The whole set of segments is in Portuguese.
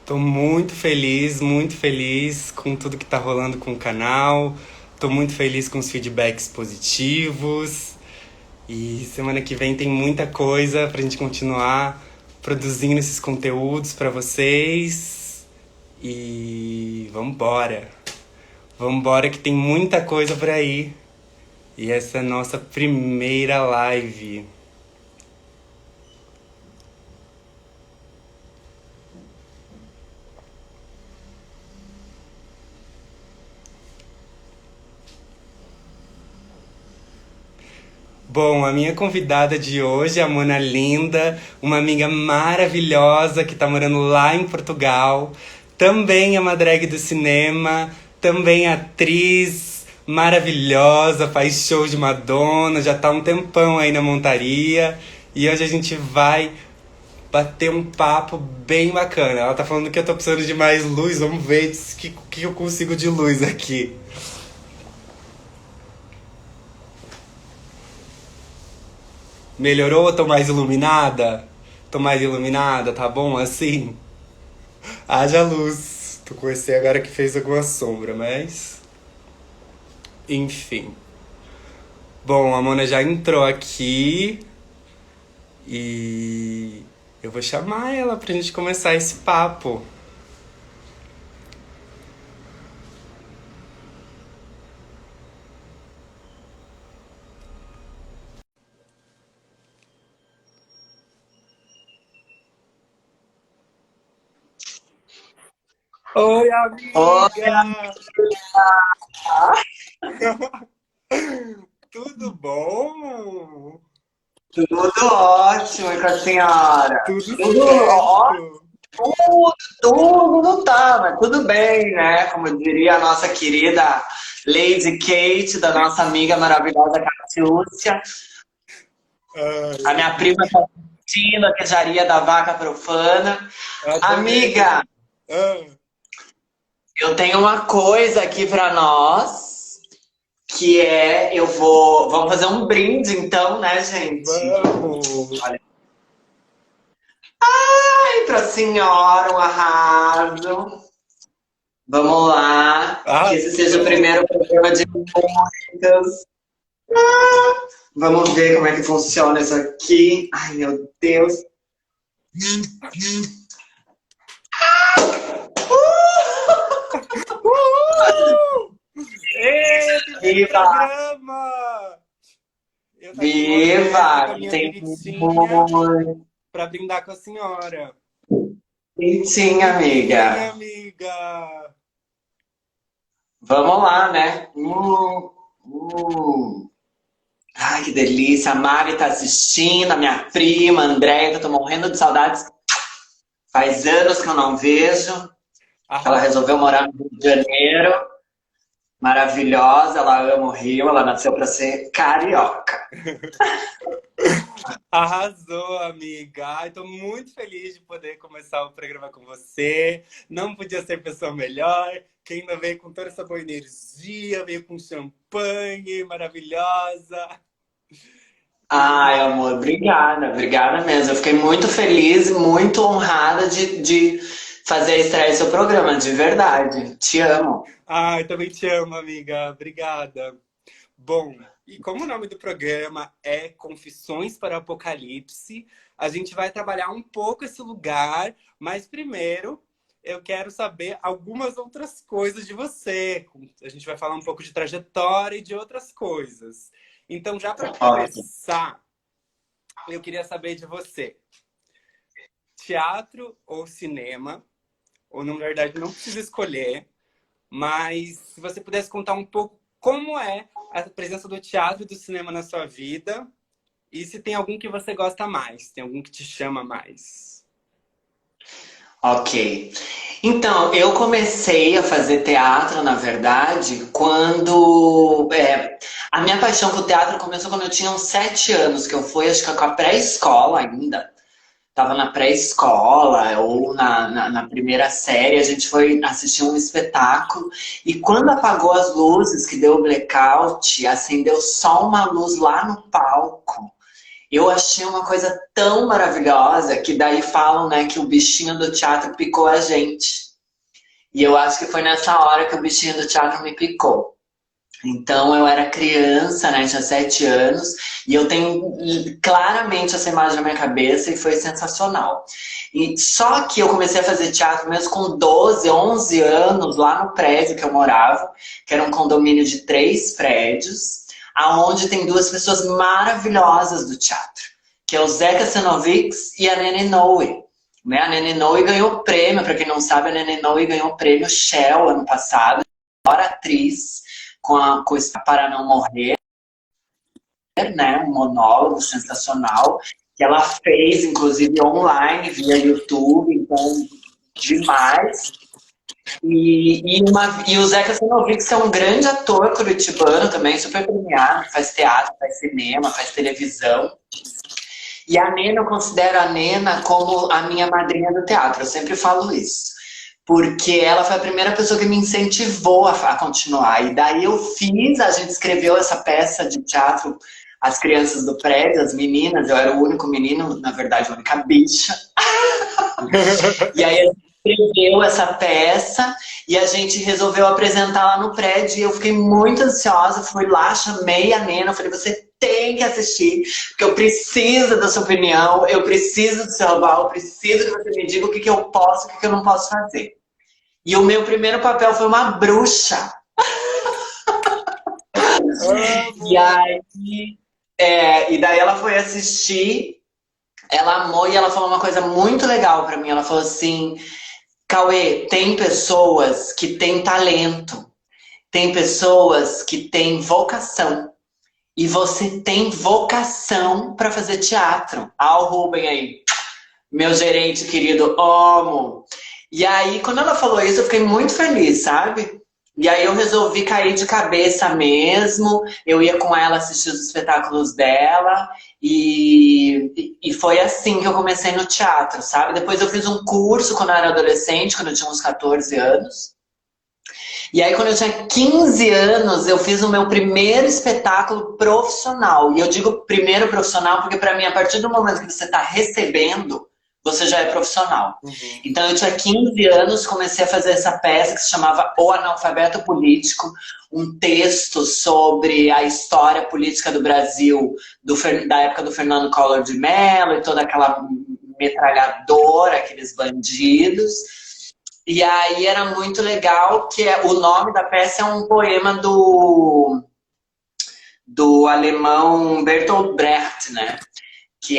Tô muito feliz com tudo que tá rolando com o canal. Tô muito feliz com os feedbacks positivos. E semana que vem tem muita coisa pra gente continuar produzindo esses conteúdos pra vocês. E vambora! Vambora que tem muita coisa por aí. E essa é a nossa primeira live. Bom, a minha convidada de hoje é a Mona Linda, uma amiga maravilhosa que tá morando lá em Portugal. Também é uma drag do cinema, também é atriz maravilhosa, faz show de Madonna, já tá há um tempão aí na montaria. E hoje a gente vai bater um papo bem bacana. Ela tá falando que eu tô precisando de mais luz, vamos ver o que eu consigo de luz aqui. Melhorou? Tô mais iluminada? Tô mais iluminada, tá bom assim? Haja luz. Tô com esse agora que fez alguma sombra, mas. Enfim. Bom, a Mona já entrou aqui e eu vou chamar ela pra gente começar esse papo. Oi, Oi, amiga! Tudo bom? tudo ótimo e com a senhora? Tudo Tudo ótimo, certo. tudo não tá, mas tudo bem, né? Como diria a nossa querida Lady Kate, da nossa amiga maravilhosa Catiúcia. A Ai, minha prima tá assistindo a queijaria da vaca profana. adorei. Amiga, Ah, eu tenho uma coisa aqui pra nós, que é, vamos fazer um brinde então, né, gente? vamos! Ai, pra senhora, um arraso. Vamos lá, que esse seja o Arrasou! primeiro programa de muitas. Vamos ver como é que funciona isso aqui. Ai, meu Deus. Uhul! Ê, primeiro Viva! programa! Eu tô aqui mó festa com Viva! a minha Tem biritinha muito. pra brindar com a senhora. Sim, Brinquinha, amiga. amiga! Vamos lá, né? Uh. Ai, que delícia. A Mari tá assistindo, a minha prima, a Andréia, que eu tô morrendo de saudades. Faz anos que eu não vejo. Ela resolveu Arrasou! morar no Rio de Janeiro. Maravilhosa, ela ama o Rio, ela nasceu para ser carioca. Arrasou, amiga! Ai, tô muito feliz de poder começar o programa com você. Não podia ser pessoa melhor. Que ainda veio com toda essa boa energia, veio com champanhe maravilhosa. Ai, E amor, obrigada, obrigada mesmo. Eu fiquei muito feliz e muito honrada de fazer a estreia do seu programa, de verdade. Te amo. ai, também te amo, amiga. Obrigada. Bom, e como o nome do programa é Confissões para o Apocalipse, a gente vai trabalhar um pouco esse lugar, mas primeiro eu quero saber algumas outras coisas de você. A gente vai falar um pouco de trajetória e de outras coisas. Então, já para Ótimo. começar, eu queria saber de você: teatro ou cinema? Ou, na verdade, não precisa escolher. Mas se você pudesse contar um pouco como é a presença do teatro e do cinema na sua vida e se tem algum que você gosta mais, tem algum que te chama mais. Ok. Então, eu comecei a fazer teatro, na verdade, quando. A minha paixão com o teatro começou quando eu tinha uns 7 anos, que eu fui, acho que com a pré-escola ainda. Tava na pré-escola ou na primeira série, a gente foi assistir um espetáculo e quando apagou as luzes, que deu o blackout, acendeu só uma luz lá no palco. Eu achei uma coisa tão maravilhosa que daí falam, né, que o bichinho do teatro picou a gente. E eu acho que foi nessa hora que o bichinho do teatro me picou. Então eu era criança, né, tinha 7 anos, e eu tenho claramente essa imagem na minha cabeça e foi sensacional. E só que eu comecei a fazer teatro mesmo com 12, 11 anos, lá no prédio que eu morava, que era um condomínio de 3 prédios, aonde tem duas pessoas maravilhosas do teatro, que é o Zeca Senovics e a Nene Noe. Né? A Nene Noe ganhou prêmio, para quem não sabe, a Nene Noe ganhou o prêmio Shell ano passado, melhor atriz, com esse Para Não Morrer, né? Um monólogo sensacional, que ela fez, inclusive, online, via YouTube, então, demais. E o Zeca Sinovic é um grande ator curitibano também, super premiado, faz teatro, faz cinema, faz televisão. E a Nena, eu considero a Nena como a minha madrinha do teatro, eu sempre falo isso. Porque ela foi a primeira pessoa que me incentivou a continuar. E daí a gente escreveu essa peça de teatro, as crianças do prédio, as meninas, eu era o único menino, na verdade, a única bicha. E aí a gente escreveu essa peça e a gente resolveu apresentar lá no prédio. E eu fiquei muito ansiosa, fui lá, chamei a Nena, falei, você tem que assistir, porque eu preciso da sua opinião, eu preciso do seu aval, eu preciso que você me diga o que eu posso e o que eu não posso fazer. E o meu primeiro papel foi uma bruxa. E aí, e daí ela foi assistir, ela amou e ela falou uma coisa muito legal pra mim. Ela falou assim, Cauê, tem pessoas que têm talento, tem pessoas que têm vocação. E você tem vocação pra fazer teatro. Ah, o Rubem aí, meu gerente querido, amo. E aí, quando ela falou isso, eu fiquei muito feliz, sabe? E aí eu resolvi cair de cabeça mesmo. Eu ia com ela assistir os espetáculos dela. E foi assim que eu comecei no teatro, sabe? Depois eu fiz um curso quando eu era adolescente, quando eu tinha uns 14 anos. E aí, quando eu tinha 15 anos, eu fiz o meu primeiro espetáculo profissional. E eu digo primeiro profissional porque, para mim, a partir do momento que você está recebendo, você já é profissional. Uhum. Então, eu tinha 15 anos, comecei a fazer essa peça que se chamava O Analfabeto Político, um texto sobre a história política do Brasil, da época do Fernando Collor de Mello e toda aquela metralhadora, aqueles bandidos. E aí era muito legal, que o nome da peça é um poema do alemão Bertolt Brecht, né? Que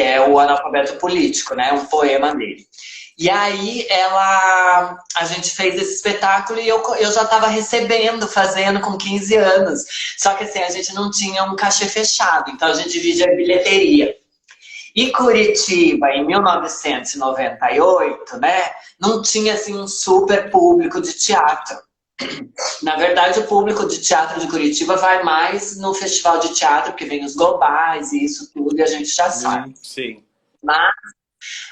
é o Analfabeto Político, né? Um poema dele. E aí a gente fez esse espetáculo e eu já estava recebendo, fazendo com 15 anos. Só que assim, a gente não tinha um cachê fechado, então a gente dividia a bilheteria. E Curitiba, em 1998, né, não tinha assim um super público de teatro. Na verdade, o público de teatro de Curitiba vai mais no festival de teatro, porque vem os globais e isso tudo, e a gente já sabe. Sim. Mas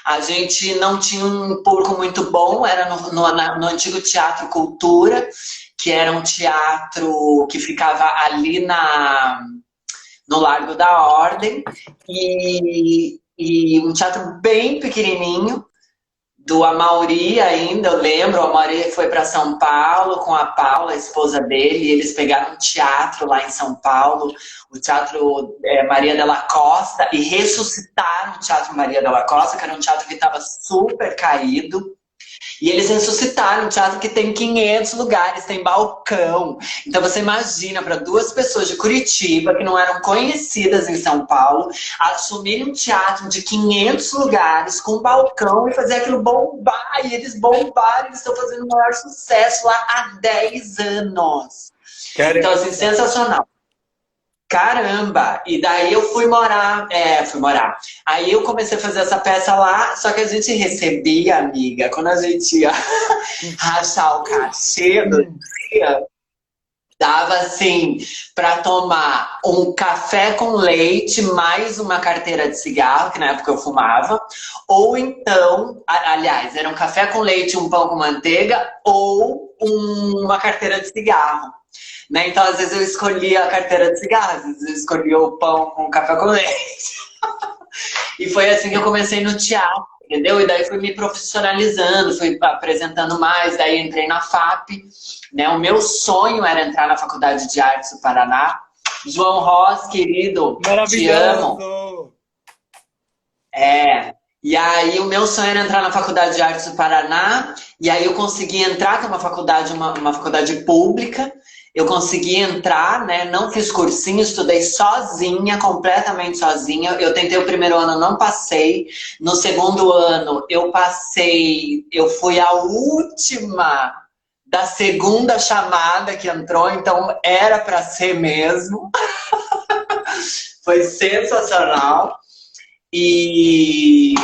a gente não tinha um público muito bom, era no antigo Teatro Cultura, que era um teatro que ficava ali no Largo da Ordem, e um teatro bem pequenininho, do Amaury ainda, eu lembro, o Amaury foi para São Paulo com a Paula, a esposa dele, e eles pegaram um teatro lá em São Paulo, o Teatro Maria Della Costa, e ressuscitaram o Teatro Maria Della Costa, que era um teatro que estava super caído. E eles ressuscitaram um teatro que tem 500 lugares, tem balcão. Então você imagina, para duas pessoas de Curitiba, que não eram conhecidas em São Paulo, assumirem um teatro de 500 lugares, com balcão, e fazer aquilo bombar. E eles bombaram, eles estão fazendo o maior sucesso lá há 10 anos. Caramba. Então, assim, sensacional. Caramba! E daí eu fui morar. Aí eu comecei a fazer essa peça lá, só que a gente recebia, amiga, quando a gente ia rachar o cachê do dia, dava assim, para tomar um café com leite mais uma carteira de cigarro, que na época eu fumava, ou então, aliás, era um café com leite, um pão com manteiga, ou uma carteira de cigarro. Né? Então, às vezes eu escolhia a carteira de cigarros, às vezes eu escolhia o pão com café com leite. E foi assim que eu comecei no teatro, entendeu? E daí fui me profissionalizando, fui apresentando mais, daí entrei na FAP, né? O meu sonho era entrar na Faculdade de Artes do Paraná. João Ross, querido, te amo. Maravilhoso! É. E aí o meu sonho era entrar na Faculdade de Artes do Paraná, e aí eu consegui entrar, que é uma faculdade pública. Eu consegui entrar, né? Não fiz cursinho, estudei sozinha, completamente sozinha. Eu tentei o primeiro ano, não passei. No segundo ano, eu passei. Eu fui a última da segunda chamada que entrou, então era para ser mesmo. Foi sensacional. E,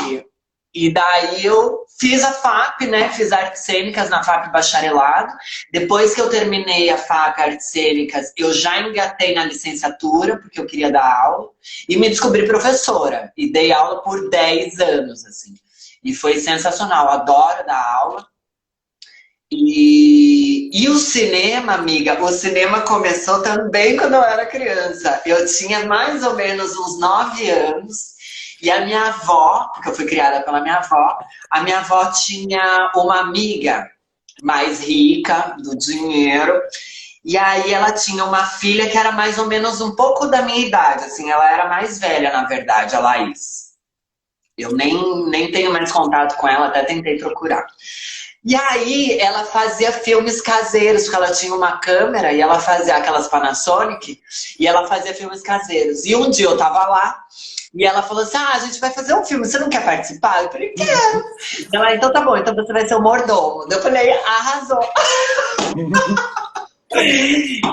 e daí eu fiz a FAP, né? Fiz artes cênicas na FAP bacharelado. Depois que eu terminei a FAP artes cênicas, eu já engatei na licenciatura, porque eu queria dar aula. E me descobri professora. E dei aula por 10 anos, assim. E foi sensacional. Adoro dar aula. E o cinema, amiga, o cinema começou também quando eu era criança. Eu tinha mais ou menos uns 9 anos. E a minha avó, porque eu fui criada pela minha avó, a minha avó tinha uma amiga mais rica, do dinheiro, e aí ela tinha uma filha que era mais ou menos um pouco da minha idade, assim, ela era mais velha, na verdade, a Laís. Eu nem tenho mais contato com ela, até tentei procurar. E aí ela fazia filmes caseiros, porque ela tinha uma câmera e ela fazia aquelas Panasonic, e ela fazia filmes caseiros. E um dia eu tava lá, e ela falou assim, a gente vai fazer um filme, você não quer participar? Eu falei, quero. Ela, então tá bom, então você vai ser o mordomo. Eu falei, arrasou.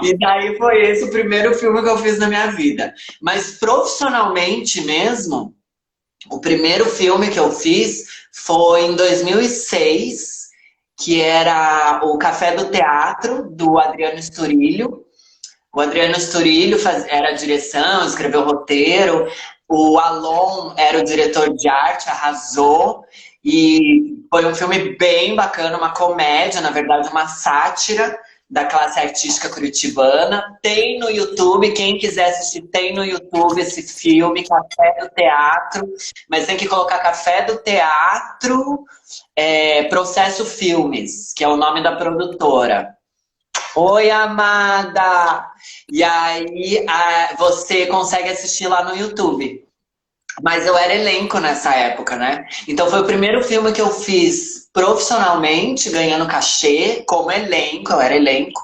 E daí foi esse o primeiro filme que eu fiz na minha vida. Mas profissionalmente mesmo, o primeiro filme que eu fiz foi em 2006, que era o Café do Teatro, do Adriano Sturilho. O Adriano Sturilho era a direção, escreveu o roteiro. O Alon era o diretor de arte, arrasou. E foi um filme bem bacana, uma comédia, na verdade, uma sátira da classe artística curitibana. Tem no YouTube, quem quiser assistir, tem no YouTube esse filme, Café do Teatro. Mas tem que colocar Café do Teatro, Processo Filmes, que é o nome da produtora. Oi, amada! E aí você consegue assistir lá no YouTube. Mas eu era elenco nessa época, né? Então foi o primeiro filme que eu fiz profissionalmente, ganhando cachê, como elenco, eu era elenco.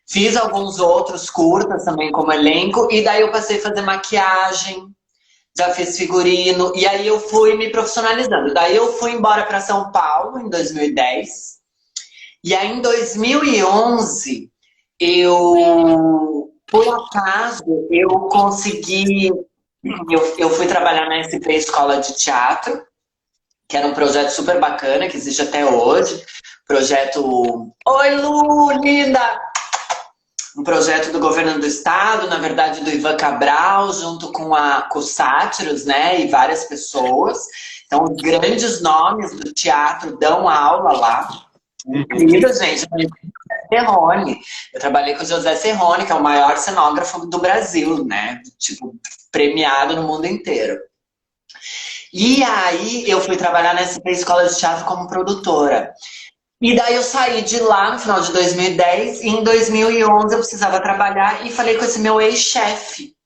Fiz alguns outros curtas também como elenco, e daí eu passei a fazer maquiagem, já fiz figurino, e aí eu fui me profissionalizando. Daí eu fui embora para São Paulo em 2010. E aí, em 2011, por acaso, eu consegui. Eu fui trabalhar na SP Escola de Teatro, que era um projeto super bacana, que existe até hoje. Projeto. Oi, Lu, linda! Um projeto do governo do estado, na verdade, do Ivan Cabral, junto com os sátiros, né? E várias pessoas. Então, os grandes nomes do teatro dão aula lá. Incrível, gente. Serrone. Eu trabalhei com o José Serrone, que é o maior cenógrafo do Brasil, né? Tipo, premiado no mundo inteiro. E aí eu fui trabalhar nessa escola de teatro como produtora. E daí eu saí de lá no final de 2010 e em 2011 eu precisava trabalhar e falei com esse meu ex-chefe,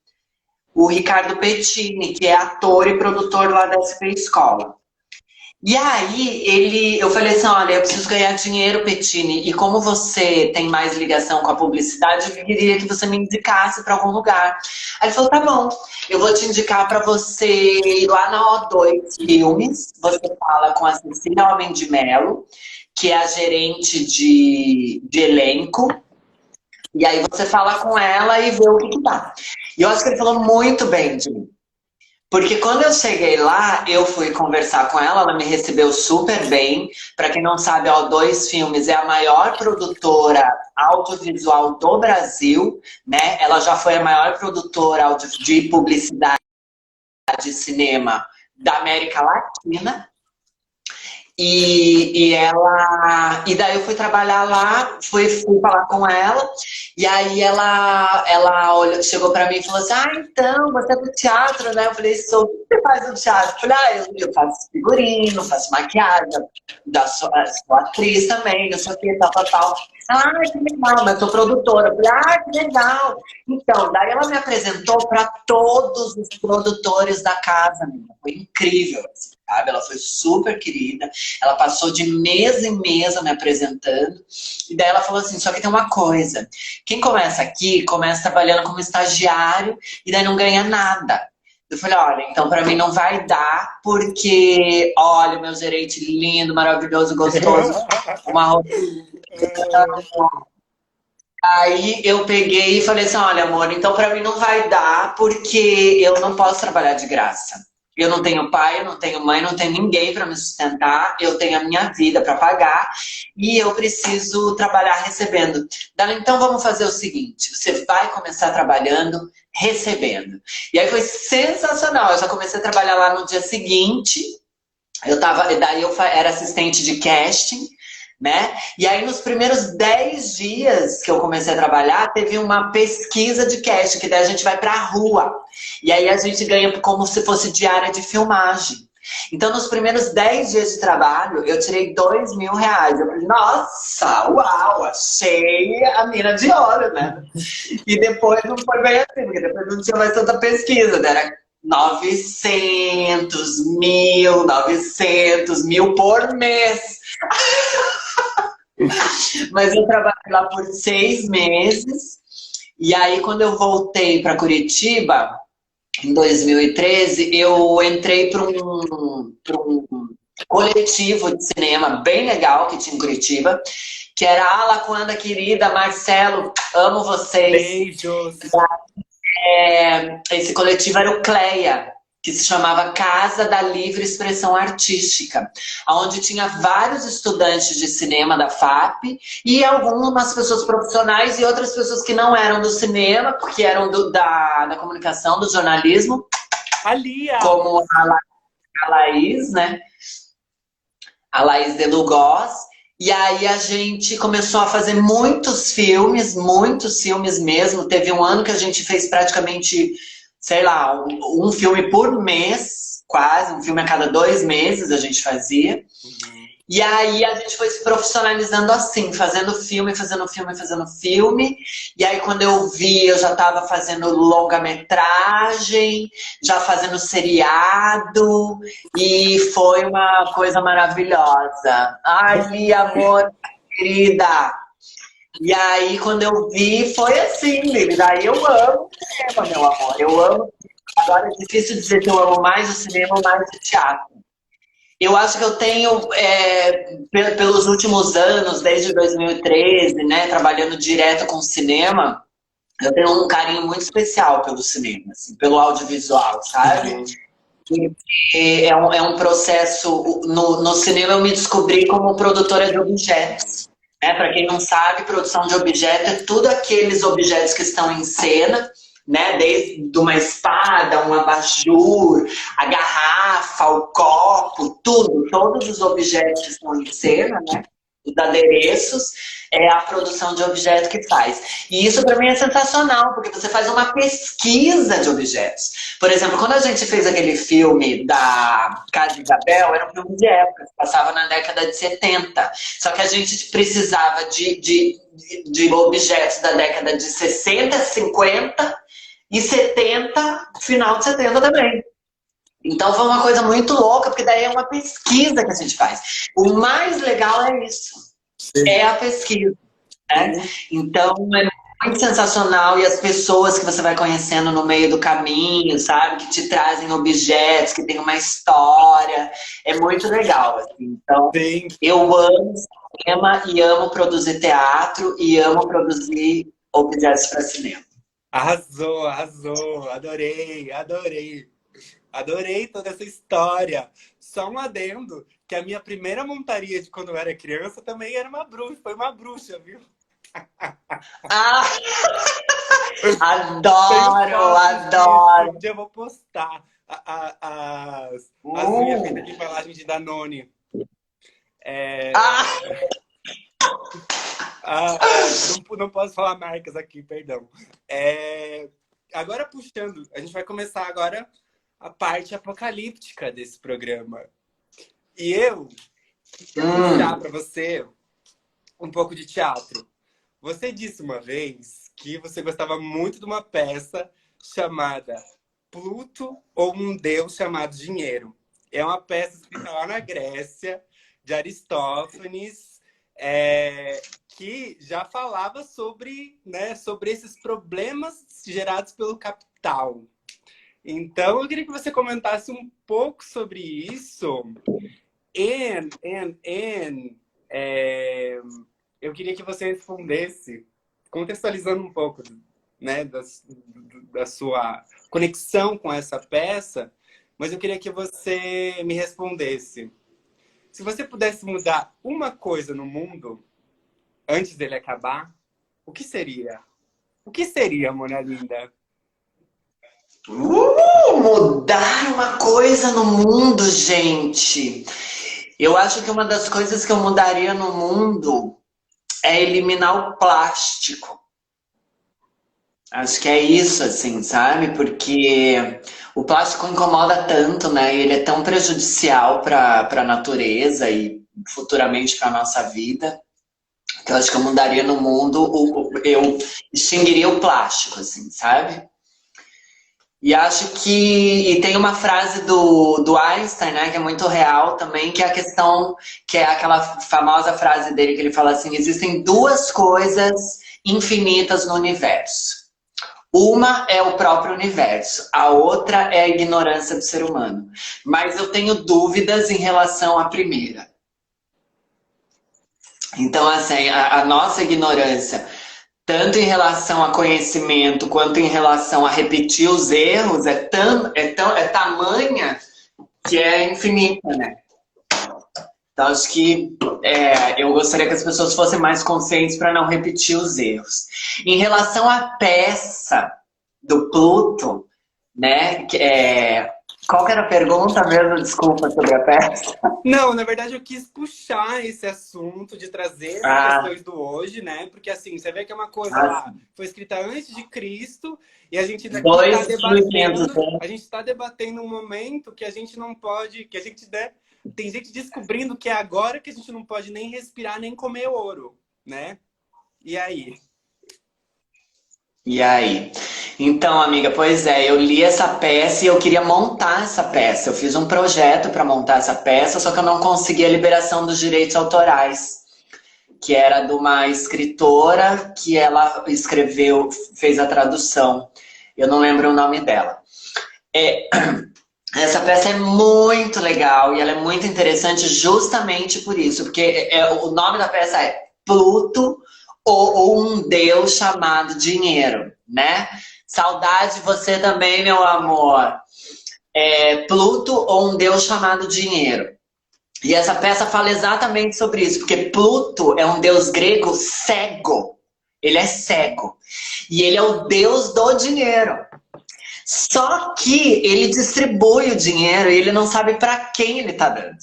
o Ricardo Pettini, que é ator e produtor lá da SP Escola. E aí eu falei assim, olha, eu preciso ganhar dinheiro, Pettini, e como você tem mais ligação com a publicidade, eu queria que você me indicasse para algum lugar. Aí ele falou, tá bom, eu vou te indicar para você ir lá na O2 Filmes, você fala com a Cecília Homem de Mello, que é a gerente de elenco, e aí você fala com ela e vê o que dá. E eu acho que ele falou muito bem de mim. Porque quando eu cheguei lá, eu fui conversar com ela, ela me recebeu super bem. Para quem não sabe, a O2 Filmes é a maior produtora audiovisual do Brasil, né? Ela já foi a maior produtora de publicidade de cinema da América Latina. E daí eu fui trabalhar lá, fui falar com ela, e aí ela olhou, chegou pra mim e falou assim: Ah, então, você é do teatro, né? Eu falei: Sou, o que você faz no teatro? Eu falei: eu faço figurino, faço maquiagem, sou atriz também, não sei o que, tal, tal, tal. Ela: que legal, mas eu sou produtora. Eu falei: que legal. Então, daí ela me apresentou para todos os produtores da casa, menina. Foi incrível, assim, sabe? Ela foi super querida. Ela passou de mês em mês me apresentando. E daí ela falou assim: só que tem uma coisa. Quem começa aqui, começa trabalhando como estagiário e daí não ganha nada. Eu falei: olha, então pra mim não vai dar, porque, olha, meu gerente lindo, maravilhoso, gostoso, uma roupa. Aí eu peguei e falei assim: olha, amor, então pra mim não vai dar, porque eu não posso trabalhar de graça. Eu não tenho pai, eu não tenho mãe, não tenho ninguém para me sustentar, eu tenho a minha vida para pagar e eu preciso trabalhar recebendo. Dela, então vamos fazer o seguinte: você vai começar trabalhando, recebendo. E aí foi sensacional. Eu já comecei a trabalhar lá no dia seguinte. Daí eu era assistente de casting, né? E aí nos primeiros 10 dias que eu comecei a trabalhar, teve uma pesquisa de casting, que daí a gente vai pra rua. E aí a gente ganha como se fosse diária de filmagem. Então, nos primeiros 10 dias de trabalho, eu tirei R$ 2.000. Eu falei: nossa, uau, achei a mina de ouro, né? E depois não foi bem assim, porque depois não tinha mais tanta pesquisa, né? Era 900 mil por mês. Mas eu trabalhei lá por 6 meses. E aí, quando eu voltei para Curitiba, em 2013, eu entrei para um coletivo de cinema bem legal que tinha em Curitiba, que era a Lacoanda querida, Marcelo, amo vocês. Beijos! Esse coletivo era o CLEA, que se chamava Casa da Livre Expressão Artística, onde tinha vários estudantes de cinema da FAP e algumas pessoas profissionais e outras pessoas que não eram do cinema, porque eram da comunicação, do jornalismo, A Lia! como a Laís, né? A Laís de Lugos. E aí a gente começou a fazer muitos filmes mesmo. Teve um ano que a gente fez praticamente, sei lá, um filme por mês, quase, um filme a cada 2 meses a gente fazia. E aí a gente foi se profissionalizando assim, fazendo filme, fazendo filme, fazendo filme. E aí quando eu vi, eu já estava fazendo longa-metragem, já fazendo seriado, e foi uma coisa maravilhosa. Ai, Lia, amor, querida. E aí quando eu vi, foi assim, Lili. Daí eu amo o cinema, meu amor. Eu amo. Agora é difícil dizer que eu amo mais o cinema ou mais o teatro. Eu acho que eu tenho, pelos últimos anos, desde 2013, né, trabalhando direto com cinema, eu tenho um carinho muito especial pelo cinema, assim, pelo audiovisual, sabe? É um processo. No cinema eu me descobri como produtora de objetos. Né? Para quem não sabe, produção de objeto é tudo aqueles objetos que estão em cena, né? Desde uma espada, um abajur, a garrafa, o copo, tudo, todos os objetos que estão em cena, né? Os adereços, é a produção de objeto que faz. E isso para mim é sensacional, porque você faz uma pesquisa de objetos. Por exemplo, quando a gente fez aquele filme da Casa de Isabel, era um filme de época, passava na década de 70. Só que a gente precisava de objetos da década de 60, 50 e 70, final de 70 também. Então foi uma coisa muito louca, porque daí é uma pesquisa que a gente faz. O mais legal é isso, é a pesquisa. Né? Então é muito sensacional, e as pessoas que você vai conhecendo no meio do caminho, sabe? Que te trazem objetos, que tem uma história. É muito legal. Assim. Então, Sim. eu amo cinema e amo produzir teatro e amo produzir objetos para cinema. Arrasou, arrasou. Adorei, adorei. Adorei toda essa história. Só um adendo, que a minha primeira montaria de quando eu era criança também era uma bruxa, foi uma bruxa, viu? Ah, Tenho adoro, fotos disso. adoro. Um dia eu vou postar as unhas feitas de embalagem de Danone. Ah! Ah, não posso falar marcas aqui, perdão. Agora puxando, a gente vai começar agora a parte apocalíptica desse programa. E eu queria puxar para você um pouco de teatro. Você disse uma vez que você gostava muito de uma peça chamada Pluto ou um Deus chamado Dinheiro. É uma peça escrita lá na Grécia, de Aristófanes, que já falava sobre, né, sobre esses problemas gerados pelo capital. Então, eu queria que você comentasse um pouco sobre isso. Eu queria que você respondesse, contextualizando um pouco, né, da sua conexão com essa peça, mas eu queria que você me respondesse. Se você pudesse mudar uma coisa no mundo antes dele acabar, o que seria? O que seria, Mona Linda? Mudar uma coisa no mundo, gente. Eu acho que uma das coisas que eu mudaria no mundo é eliminar o plástico. Acho que é isso, assim, sabe? Porque o plástico incomoda tanto, né? Ele é tão prejudicial para a natureza e futuramente para a nossa vida, que eu acho que eu mudaria no mundo, eu extinguiria o plástico, assim, sabe? E acho que e tem uma frase do Einstein, né, que é muito real também, que é a questão, que é aquela famosa frase dele que ele fala assim: existem duas coisas infinitas no universo. Uma é o próprio universo, a outra é a ignorância do ser humano. Mas eu tenho dúvidas em relação à primeira. Então, assim, a nossa ignorância, tanto em relação a conhecimento quanto em relação a repetir os erros, é tamanha que é infinita, né? Então, acho que eu gostaria que as pessoas fossem mais conscientes para não repetir os erros. Em relação à peça do Pluto, né? Qual que era a pergunta mesmo? Desculpa, sobre a peça. Não, na verdade eu quis puxar esse assunto de trazer as questões do hoje, né? Porque assim, você vê que é uma coisa lá, foi escrita antes de Cristo e a gente daqui está debatendo, a gente está debatendo um momento que a gente não pode, que a gente, né, tem gente descobrindo que é agora que a gente não pode nem respirar nem comer ouro, né? E aí? E aí? Então, amiga, pois é, eu li essa peça e eu queria montar essa peça. Eu fiz um projeto para montar essa peça, só que eu não consegui a liberação dos direitos autorais, que era de uma escritora que ela escreveu, fez a tradução. Eu não lembro o nome dela. Essa peça é muito legal e ela é muito interessante justamente por isso, porque o nome da peça é Pluto ou um Deus chamado Dinheiro, né? Saudade você também, meu amor. Pluto ou um Deus chamado Dinheiro. E essa peça fala exatamente sobre isso, porque Pluto é um deus grego cego. Ele é cego. E ele é o deus do dinheiro. Só que ele distribui o dinheiro e ele não sabe para quem ele está dando.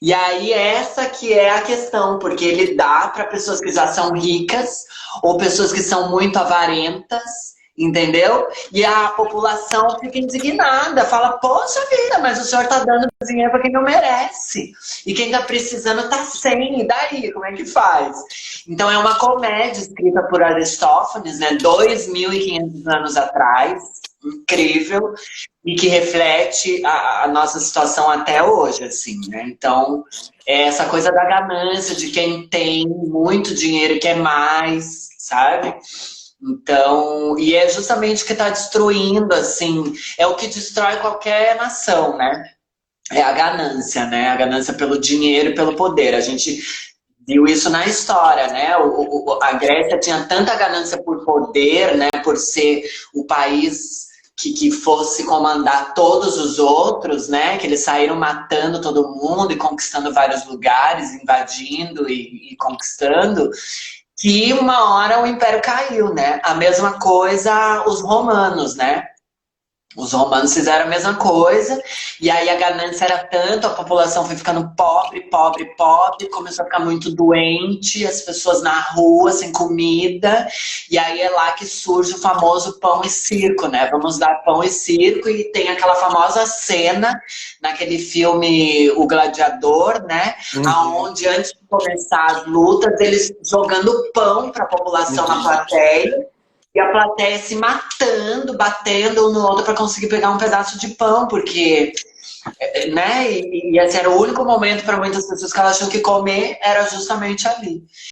E aí essa que é a questão, porque ele dá para pessoas que já são ricas ou pessoas que são muito avarentas, entendeu? E a população fica indignada, fala: poxa vida, mas o senhor está dando dinheiro para quem não merece. E quem está precisando está sem, e daí? Como é que faz? Então é uma comédia escrita por Aristófanes, né, 2.500 anos atrás, incrível, e que reflete a nossa situação até hoje, assim, né? Então, essa coisa da ganância, de quem tem muito dinheiro e quer mais, sabe? Então, e é justamente o que está destruindo, assim, é o que destrói qualquer nação, né? É a ganância, né? A ganância pelo dinheiro e pelo poder. A gente viu isso na história, né? A Grécia tinha tanta ganância por poder, né? Por ser o país que fosse comandar todos os outros, né? Que eles saíram matando todo mundo e conquistando vários lugares, invadindo e conquistando, que uma hora o império caiu, né? A mesma coisa os romanos, né? Os romanos fizeram a mesma coisa, e aí a ganância era tanto, a população foi ficando pobre, pobre, pobre, começou a ficar muito doente, as pessoas na rua, sem comida, e aí é lá que surge o famoso pão e circo, né? Vamos dar pão e circo, e tem aquela famosa cena naquele filme O Gladiador, né? Uhum. Aonde antes de começar as lutas, eles jogando pão para a população na Uhum. plateia, e a plateia se matando, batendo um no outro para conseguir pegar um pedaço de pão, porque, né? E esse era o único momento para muitas pessoas que elas tinham que comer, era justamente ali.